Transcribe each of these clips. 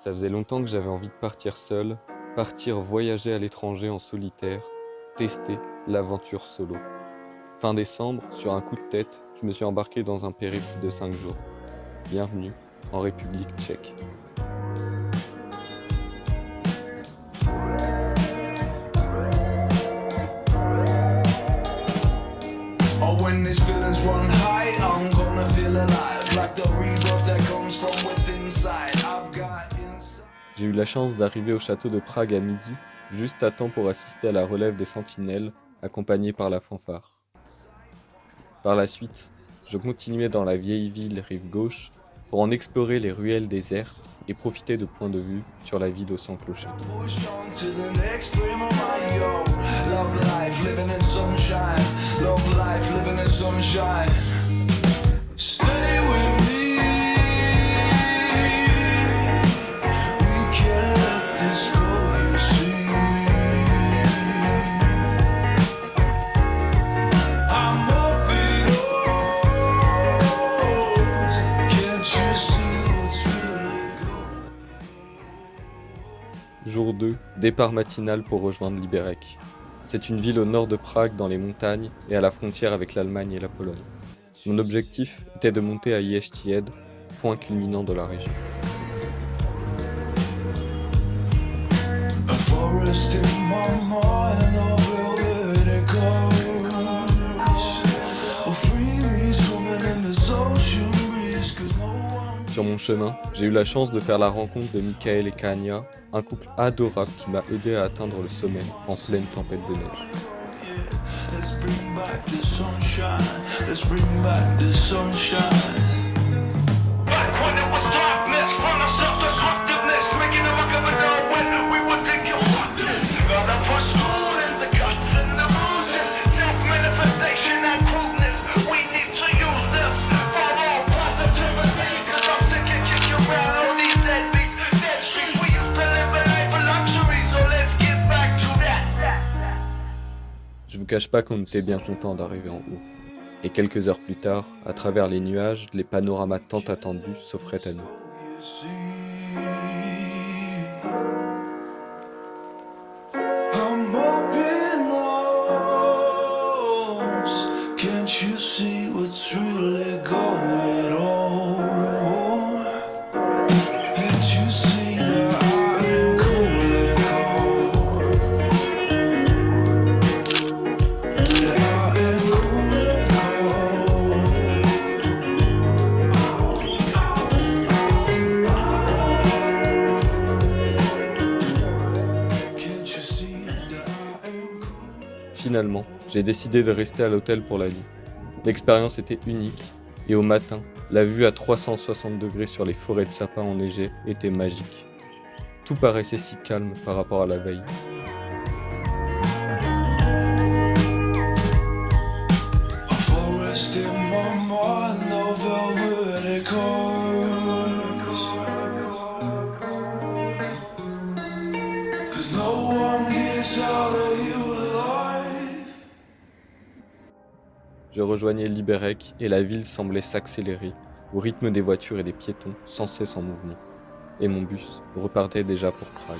Ça faisait longtemps que j'avais envie de partir seul, partir voyager à l'étranger en solitaire, tester l'aventure solo. Fin décembre, sur un coup de tête, je me suis embarqué dans un périple de 5 jours. Bienvenue en République tchèque. Oh, when these feelings run high, I'm gonna feel alive, like the rebirth that comes from within inside. I've got inside. J'ai eu la chance d'arriver au château de Prague à midi, juste à temps pour assister à la relève des sentinelles, accompagné par la fanfare. Par la suite, je continuais dans la vieille ville rive gauche pour en explorer les ruelles désertes et profiter de points de vue sur la ville au sans clocher. Push on to the next frame of my yo. Love life, living in sunshine. Love life, living in sunshine. Stay with me. We can't let this go, you see. I'm up in arms. Can't you see what's really going? Jour 2, départ matinal pour rejoindre Liberec. C'est une ville au nord de Prague dans les montagnes et à la frontière avec l'Allemagne et la Pologne. Mon objectif était de monter à Ještěd, point culminant de la région. A forest in my mind, oh, where it goes. Oh, free me swimming in this ocean breeze, 'cause no one. Sur mon chemin, j'ai eu la chance de faire la rencontre de Michael et Kania, un couple adorable qui m'a aidé à atteindre le sommet en pleine tempête de neige. Let's bring back the sunshine. Let's bring back the sunshine. Back when it was darkness, from the self-destructiveness, making a muck of it all when we would think you want this. Gotta push through in the cuts and the bruises, self-manifestation and crudeness. We need to use this for all positivity, 'cause I'm sick and kick you around on these deadbeats, dead streets. We used to live a life of luxury, so let's get back to that. Je vous cache pas qu'on était bien content d'arriver en haut. Et quelques heures plus tard, à travers les nuages, les panoramas tant attendus s'offraient à nous. You see, I'm up in arms. Can't you see what's really going on? Can't you see that I'm cooling on? That I am cooling on. Can't you see that I am cool? Finalement, j'ai décidé de rester à l'hôtel pour la nuit. L'expérience était unique, et au matin, la vue à 360 degrés sur les forêts de sapins enneigées était magique. Tout paraissait si calme par rapport à la veille. A forest in my mind, no velvet echoes. 'Cause no one gets out of here alive. Je rejoignais Liberec et la ville semblait s'accélérer au rythme des voitures et des piétons sans cesse en mouvement. Et mon bus repartait déjà pour Prague.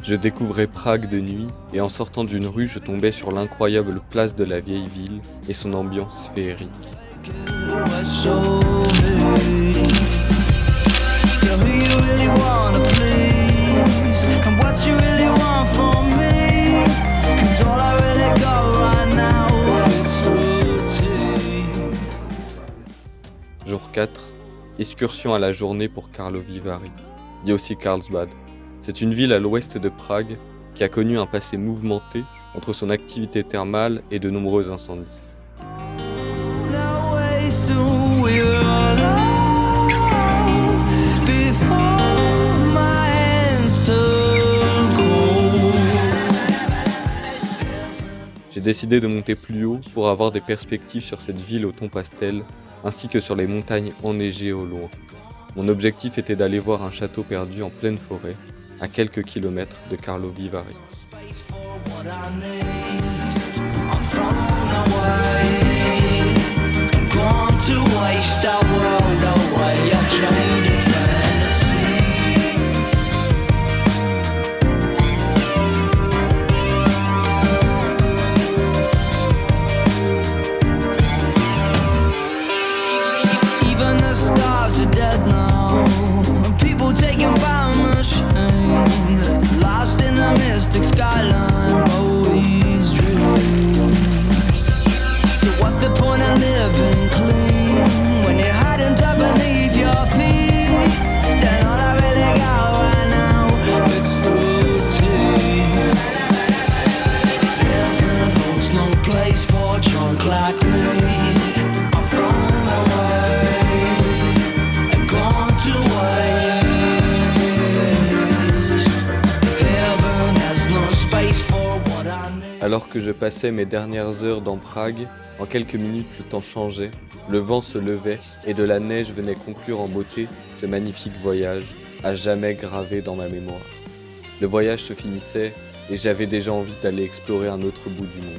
Je découvrais Prague de nuit et en sortant d'une rue, je tombais sur l'incroyable place de la vieille ville et son ambiance féerique. What's so big? Tell me you really wanna please, and what you really want from me. 'Cause all I really got right now is routine. Jour 4, excursion à la journée pour Karlovy Vary, dit aussi Carlsbad. C'est une ville à l'ouest de Prague qui a connu un passé mouvementé entre son activité thermale et de nombreux incendies. Now way soon we're alone before my hands turn cold. J'ai décidé de monter plus haut pour avoir des perspectives sur cette ville au ton pastel, ainsi que sur les montagnes enneigées au loin. Mon objectif était d'aller voir un château perdu en pleine forêt, à quelques kilomètres de Karlovy Vary. What I need, I'm thrown away, gone to waste our world away, a jaded fantasy. Even the stars are dead now, people taken by a machine, lost in a mystic skyline, Bowie's dreams. So what's the point of living clean when you're hiding tucked beneath your feet? Then all I really got right now it's routine. Heaven holds no place for a drunk like me. I'm thrown away and gone to waste. Heaven has no space for what I need. Alors que je passais mes dernières heures dans Prague, en quelques minutes le temps changeait, le vent se levait et de la neige venait conclure en beauté ce magnifique voyage, à jamais gravé dans ma mémoire. Le voyage se finissait et j'avais déjà envie d'aller explorer un autre bout du monde.